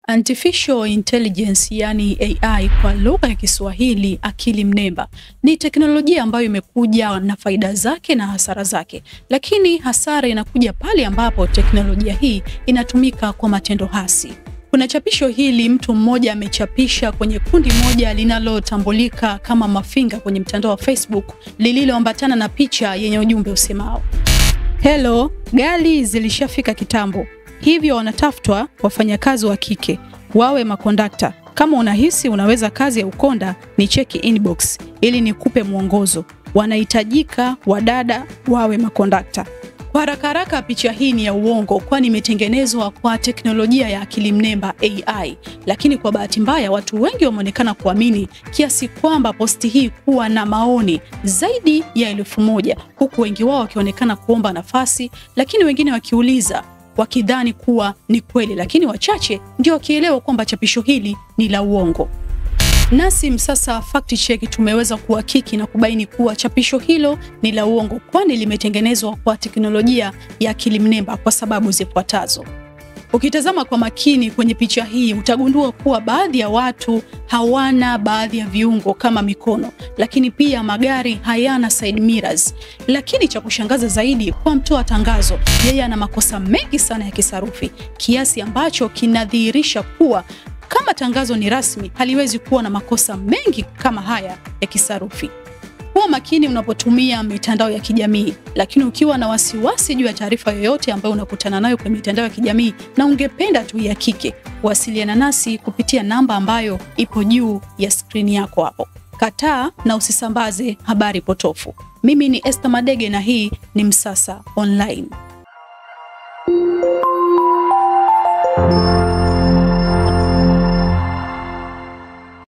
Artificial Intelligence, yani AI kwa lugha ya Kiswahili, akili mnemba, ni teknolojia ambayo imekuja na faida zake na hasara zake. Lakini hasara inakuja pale ambapo teknolojia hii inatumika kwa matendo hasi. Kuna chapisho hili mtu mmoja amechapisha kwenye kundi moja linalotambulika kama Mafinga kwenye mtandao wa Facebook, lililoambatana na picha yenye ujumbe usemao: "Hello, gari zilishafika kitambo. Hivyo wanatafutwa wafanyakazi wa kike, wawe makondakta. Kama unahisi unaweza kazi ya ukonda, ni cheki inbox ili nikupe mwongozo. Wanahitajika wadada wawe makondakta." Kwa haraka haraka, picha hii ni ya uongo, kwani imetengenezwa kwa teknolojia ya akili mnemba AI. Lakini kwa bahati mbaya watu wengi wameonekana kuamini, kiasi kwamba posti hii kuwa na maoni zaidi ya 1000, huku wengi wao wakionekana kuomba nafasi, lakini wengine wakiuliza wakidhani kuwa ni kweli, lakini wachache ndio wakielewa kwamba chapisho hili ni la uongo. Nasi Msasa Fact Check tumeweza kuhakiki na kubaini kuwa chapisho hilo ni la uongo, kwani limetengenezwa kwa teknolojia ya akili mnemba kwa sababu zifuatazo. Ukitazama kwa makini kwenye picha hii utagundua kuwa baadhi ya watu hawana baadhi ya viungo kama mikono, lakini pia magari hayana side mirrors. Lakini cha kushangaza zaidi, kwa mtoa tangazo, yeye ana makosa mengi sana ya kisarufi, kiasi ambacho kinadhihirisha kuwa kama tangazo ni rasmi haliwezi kuwa na makosa mengi kama haya ya kisarufi. Kuwa makini unapotumia mitandao ya kijamii, lakini ukiwa na wasiwasi juu ya taarifa yoyote ambayo unakutana nayo kwenye mitandao ya kijamii na ungependa tuihakiki, wasiliana nasi kupitia namba ambayo ipo juu ya skrini yako hapo. Kataa na usisambaze habari potofu. Mimi ni Esther Madege na hii ni Msasa Online.